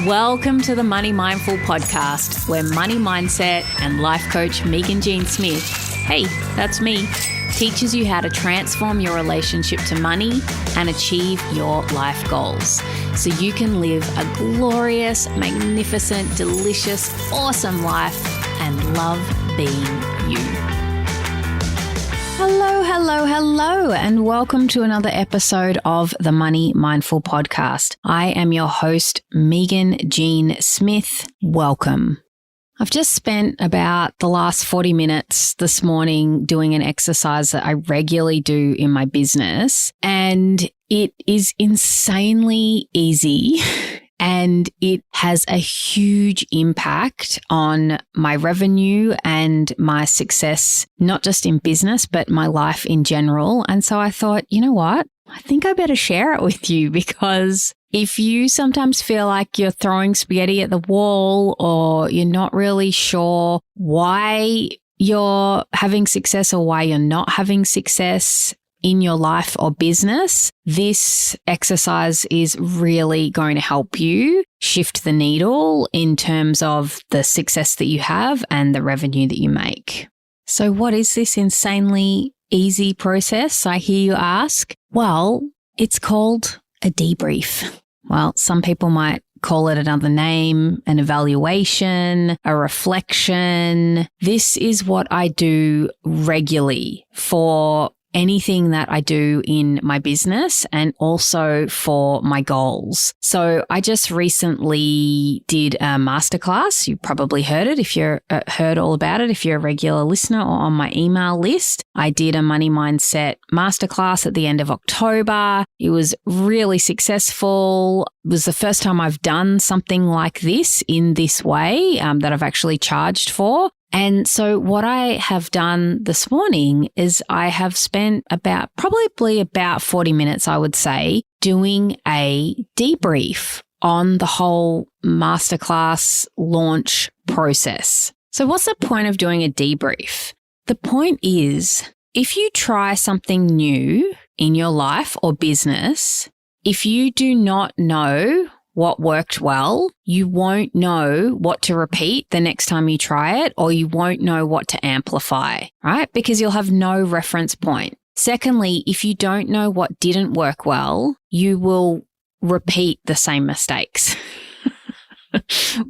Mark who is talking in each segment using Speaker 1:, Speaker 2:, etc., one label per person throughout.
Speaker 1: Welcome to the Money Mindful podcast, where money mindset and life coach Meaghan Jean Smith, hey, that's me, teaches you how to transform your relationship to money and achieve your life goals so you can live a glorious, magnificent, delicious, awesome life and love being you. Hello, and welcome to another episode of the Money Mindful podcast. I am your host, Meaghan Jean Smith. Welcome. I've just spent about the last 40 minutes this morning doing an exercise that I regularly do in my business, and it is insanely easy. And it has a huge impact on my revenue and my success, not just in business, but my life in general. And so I thought, you know what? I think I better share it with you, because if you sometimes feel like you're throwing spaghetti at the wall, or you're not really sure why you're having success or why you're not having success in your life or business, this exercise is really going to help you shift the needle in terms of the success that you have and the revenue that you make. So what is this insanely easy process, I hear you ask? Well, it's called a debrief. Well, some people might call it another name, an evaluation, a reflection. This is what I do regularly for anything that I do in my business and also for my goals. So I just recently did a masterclass. You probably heard it if you're heard all about it if you're a regular listener or on my email list. I did a money mindset masterclass at the end of October. It was really successful. It was the first time I've done something like this in this way that I've actually charged for. And so what I have done this morning is I have spent probably about 40 minutes, I would say, doing a debrief on the whole masterclass launch process. So what's the point of doing a debrief? The point is, if you try something new in your life or business, if you do not know what worked well, you won't know what to repeat the next time you try it, or you won't know what to amplify, right? Because you'll have no reference point. Secondly, if you don't know what didn't work well, you will repeat the same mistakes,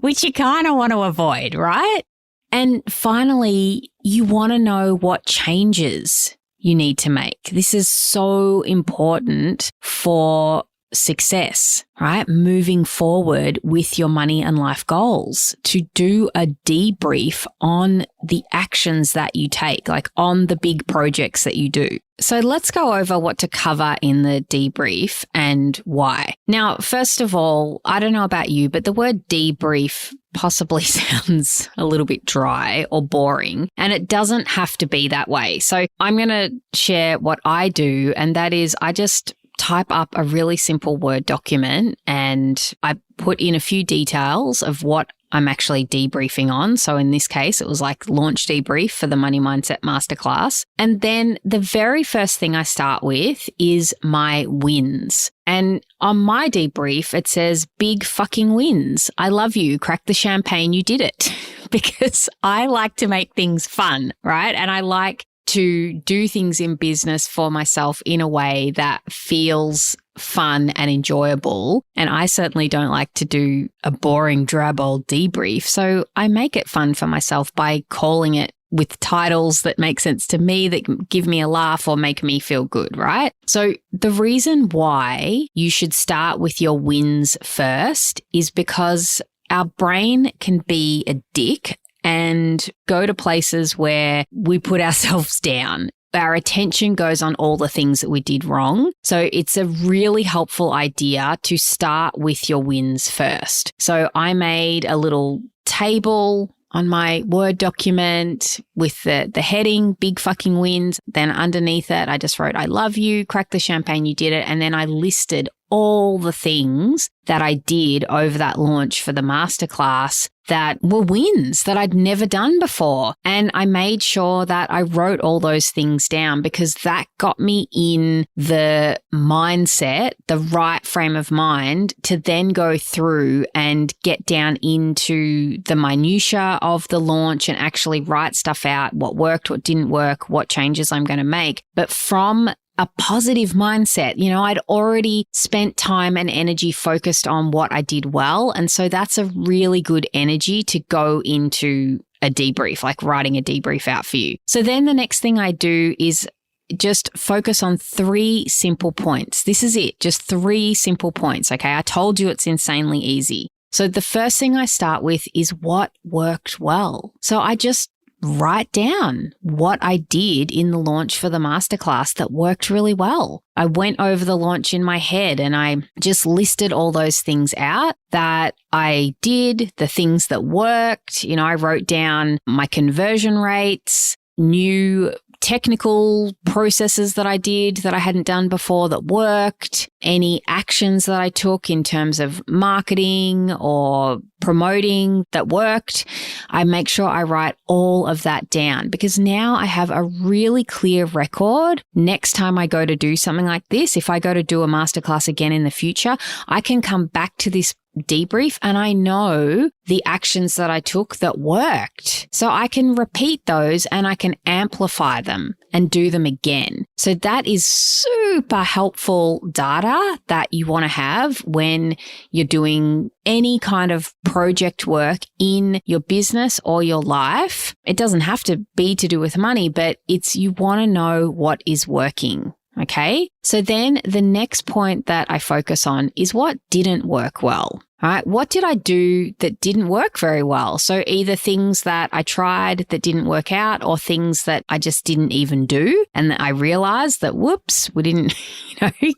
Speaker 1: which you kind of want to avoid, right? And finally, you want to know what changes you need to make. This is so important for success, right? Moving forward with your money and life goals, to do a debrief on the actions that you take, like on the big projects that you do. So let's go over what to cover in the debrief and why. Now, first of all, I don't know about you, but the word debrief possibly sounds a little bit dry or boring, and it doesn't have to be that way. So I'm going to share what I do, and that is I just type up a really simple Word document and I put in a few details of what I'm actually debriefing on. So in this case, it was like launch debrief for the Money Mindset Masterclass. And then the very first thing I start with is my wins. And on my debrief, it says big fucking wins. I love you. Crack the champagne. You did it. Because I like to make things fun, right? And I like to do things in business for myself in a way that feels fun and enjoyable. And I certainly don't like to do a boring, drab old debrief. So I make it fun for myself by calling it with titles that make sense to me, that give me a laugh or make me feel good, right? So the reason why you should start with your wins first is because our brain can be a dick and go to places where we put ourselves down. Our attention goes on all the things that we did wrong. So it's a really helpful idea to start with your wins first. So I made a little table on my Word document with the heading, big fucking wins. Then underneath it, I just wrote, I love you, crack the champagne, you did it. And then I listed all the things that I did over that launch for the masterclass that were wins that I'd never done before. And I made sure that I wrote all those things down because that got me in the mindset, the right frame of mind to then go through and get down into the minutiae of the launch and actually write stuff out, what worked, what didn't work, what changes I'm going to make. But from a positive mindset. I'd already spent time and energy focused on what I did well. And so that's a really good energy to go into a debrief, like writing a debrief out for you. So then the next thing I do is just focus on 3 simple points. This is it, just 3 simple points. Okay. I told you it's insanely easy. So the first thing I start with is what worked well. So I just write down what I did in the launch for the masterclass that worked really well. I went over the launch in my head and I just listed all those things out that I did, the things that worked. I wrote down my conversion rates, new technical processes that I did that I hadn't done before that worked, any actions that I took in terms of marketing or promoting that worked. I make sure I write all of that down because now I have a really clear record. Next time I go to do something like this, if I go to do a masterclass again in the future, I can come back to this debrief and I know the actions that I took that worked. So I can repeat those and I can amplify them and do them again. So that is super helpful data that you want to have when you're doing any kind of project work in your business or your life. It doesn't have to be to do with money, but you want to know what is working. Okay. So then the next point that I focus on is what didn't work well. All right. What did I do that didn't work very well? So either things that I tried that didn't work out or things that I just didn't even do. And that I realized that, whoops, we didn't,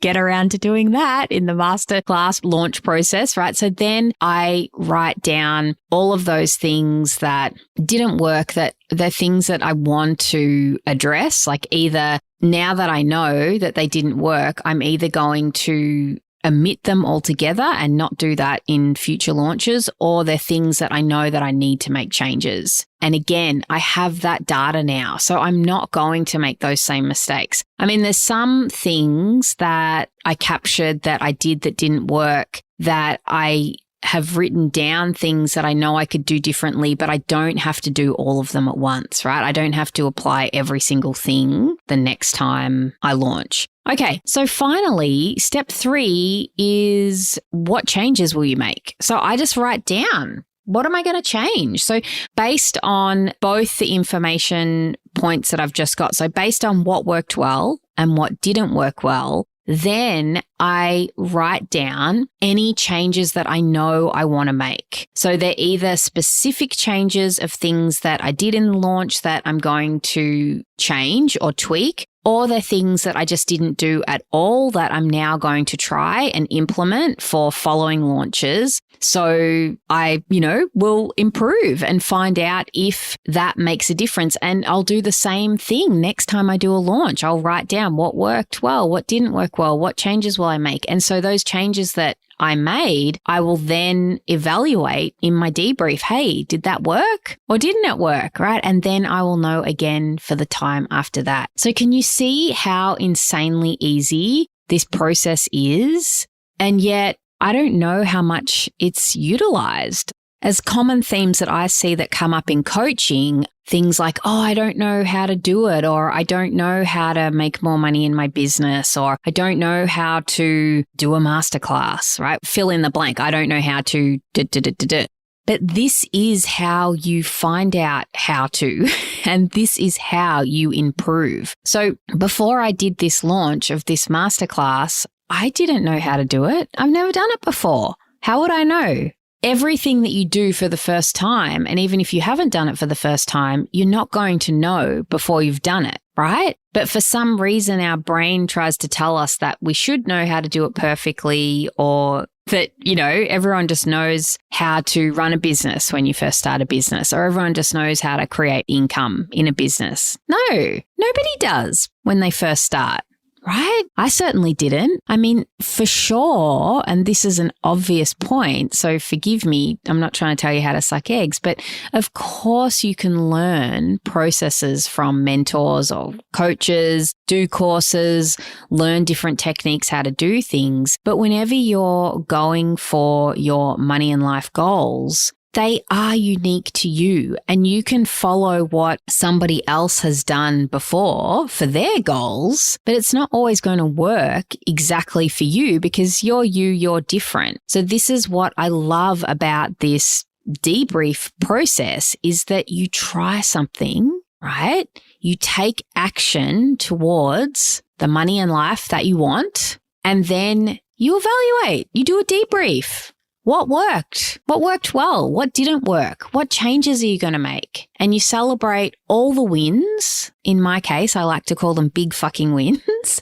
Speaker 1: get around to doing that in the masterclass launch process, right? So then I write down all of those things that didn't work, that they're things that I want to address, like either now that I know that they didn't work, I'm either going to omit them altogether and not do that in future launches, or they're things that I know that I need to make changes. And again, I have that data now, so I'm not going to make those same mistakes. I mean, there's some things that I captured that I did that didn't work that I have written down, things that I know I could do differently, but I don't have to do all of them at once, right? I don't have to apply every single thing the next time I launch. Okay, so finally, step 3 is what changes will you make? So I just write down, what am I going to change? So based on both the information points that I've just got, so based on what worked well and what didn't work well, then I write down any changes that I know I want to make. So they're either specific changes of things that I did in the launch that I'm going to change or tweak, or they're things that I just didn't do at all that I'm now going to try and implement for following launches. So I, will improve and find out if that makes a difference. And I'll do the same thing next time I do a launch. I'll write down what worked well, what didn't work well, what changes will I make. And so those changes that I made, I will then evaluate in my debrief. Hey, did that work or didn't it work? Right. And then I will know again for the time after that. So can you see how insanely easy this process is? And yet I don't know how much it's utilized. As common themes that I see that come up in coaching, things like, I don't know how to do it, or I don't know how to make more money in my business, or I don't know how to do a masterclass, right? Fill in the blank. I don't know how to But this is how you find out how to, and this is how you improve. So before I did this launch of this masterclass, I didn't know how to do it. I've never done it before. How would I know? Everything that you do for the first time, and even if you haven't done it for the first time, you're not going to know before you've done it, right? But for some reason, our brain tries to tell us that we should know how to do it perfectly, or that, everyone just knows how to run a business when you first start a business, or everyone just knows how to create income in a business. No, nobody does when they first start. right? I certainly didn't. I mean, for sure, and this is an obvious point, so forgive me, I'm not trying to tell you how to suck eggs, but of course you can learn processes from mentors or coaches, do courses, learn different techniques how to do things. But whenever you're going for your money and life goals, they are unique to you, and you can follow what somebody else has done before for their goals, but it's not always going to work exactly for you because you're different. So this is what I love about this debrief process is that you try something, right? You take action towards the money and life that you want, and then you evaluate, you do a debrief. What worked? What worked well? What didn't work? What changes are you going to make? And you celebrate all the wins. In my case, I like to call them big fucking wins.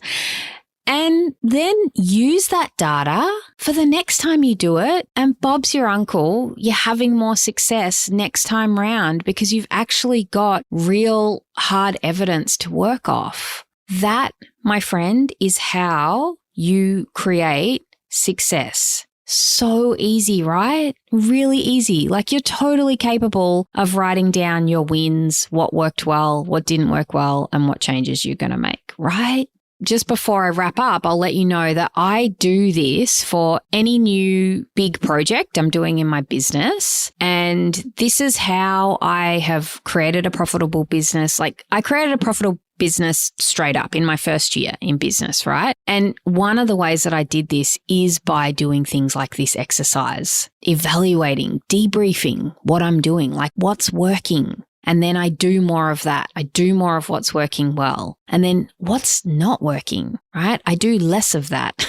Speaker 1: And then use that data for the next time you do it. And Bob's your uncle, you're having more success next time round because you've actually got real hard evidence to work off. That, my friend, is how you create success. So easy, right? Really easy. Like you're totally capable of writing down your wins, what worked well, what didn't work well, and what changes you're going to make, right? Just before I wrap up, I'll let you know that I do this for any new big project I'm doing in my business. And this is how I have created a profitable business. Like I created a profitable business straight up in my first year in business, right? And one of the ways that I did this is by doing things like this exercise, evaluating, debriefing what I'm doing, like what's working. And then I do more of that. I do more of what's working well. And then what's not working, right? I do less of that.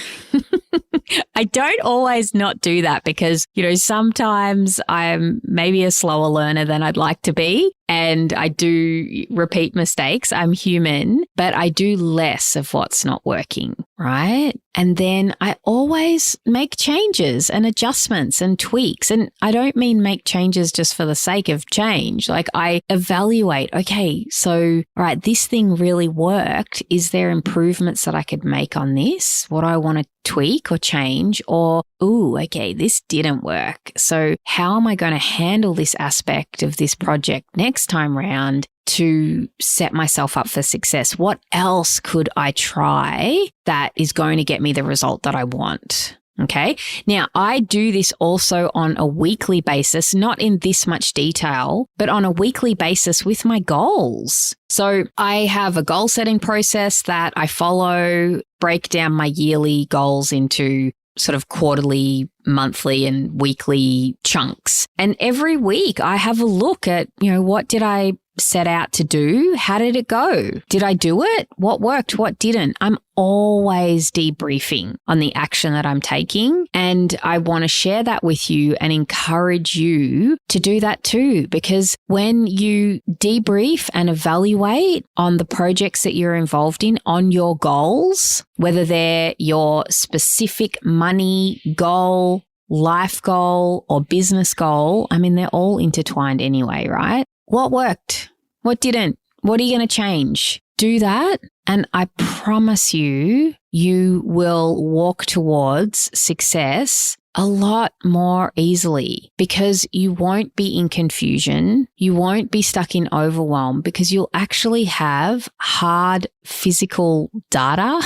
Speaker 1: I don't always not do that because, sometimes I'm maybe a slower learner than I'd like to be. And I do repeat mistakes. I'm human, but I do less of what's not working, right? And then I always make changes and adjustments and tweaks. And I don't mean make changes just for the sake of change. Like I evaluate, okay, so, all right, this thing really worked. Is there improvements that I could make on this? What do I want to tweak or change? Or, ooh, okay, this didn't work. So how am I going to handle this aspect of this project next time round to set myself up for success? What else could I try that is going to get me the result that I want? Okay. Now, I do this also on a weekly basis, not in this much detail, but on a weekly basis with my goals. So I have a goal setting process that I follow, break down my yearly goals into sort of quarterly, monthly and weekly chunks. And every week I have a look at, what did I set out to do? How did it go? Did I do it? What worked? What didn't? I'm always debriefing on the action that I'm taking. And I want to share that with you and encourage you to do that too. Because when you debrief and evaluate on the projects that you're involved in, on your goals, whether they're your specific money goal, life goal, or business goal, I mean, they're all intertwined anyway, right? What worked? What didn't? What are you going to change? Do that. And I promise you, you will walk towards success a lot more easily because you won't be in confusion. You won't be stuck in overwhelm because you'll actually have hard physical data.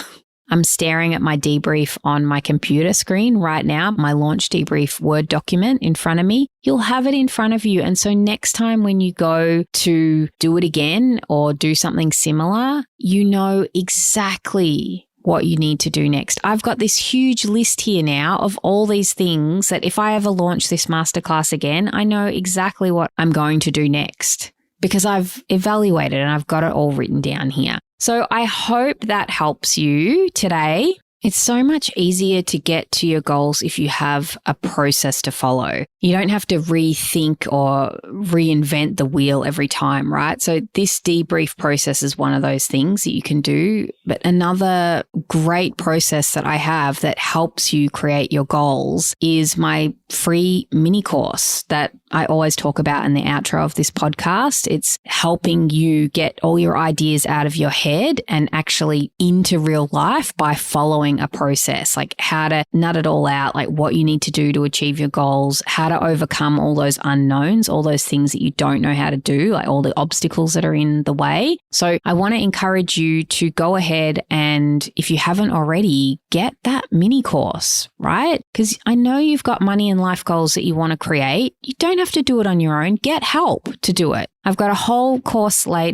Speaker 1: I'm staring at my debrief on my computer screen right now, my launch debrief Word document in front of me. You'll have it in front of you. And so next time when you go to do it again or do something similar, you know exactly what you need to do next. I've got this huge list here now of all these things that if I ever launch this masterclass again, I know exactly what I'm going to do next because I've evaluated and I've got it all written down here. So I hope that helps you today. It's so much easier to get to your goals if you have a process to follow. You don't have to rethink or reinvent the wheel every time, right? So this debrief process is one of those things that you can do. But another great process that I have that helps you create your goals is my free mini course that I always talk about in the outro of this podcast. It's helping you get all your ideas out of your head and actually into real life by following a process, like how to nut it all out, like what you need to do to achieve your goals, how to overcome all those unknowns, all those things that you don't know how to do, like all the obstacles that are in the way. So I want to encourage you to go ahead and, if you haven't already, get that mini course, right? Because I know you've got money and life goals that you want to create. You don't have to do it on your own. Get help to do it. I've got a whole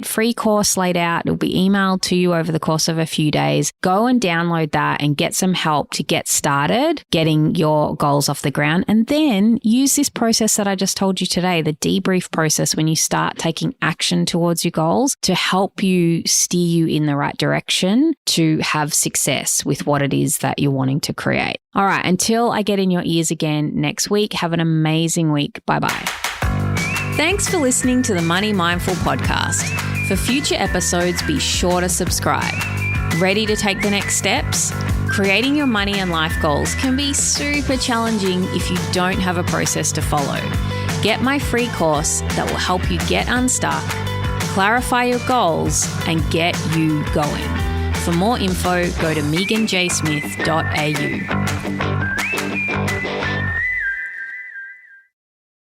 Speaker 1: free course laid out. It'll be emailed to you over the course of a few days. Go and download that and get some help to get started, getting your goals off the ground. And then use this process that I just told you today, the debrief process, when you start taking action towards your goals, to help you steer you in the right direction to have success with what it is that you're wanting to create. All right, until I get in your ears again next week, have an amazing week. Bye-bye. Thanks for listening to the Money Mindful podcast. For future episodes, be sure to subscribe. Ready to take the next steps? Creating your money and life goals can be super challenging if you don't have a process to follow. Get my free course that will help you get unstuck, clarify your goals, and get you going. For more info, go to meaghanjsmith.au.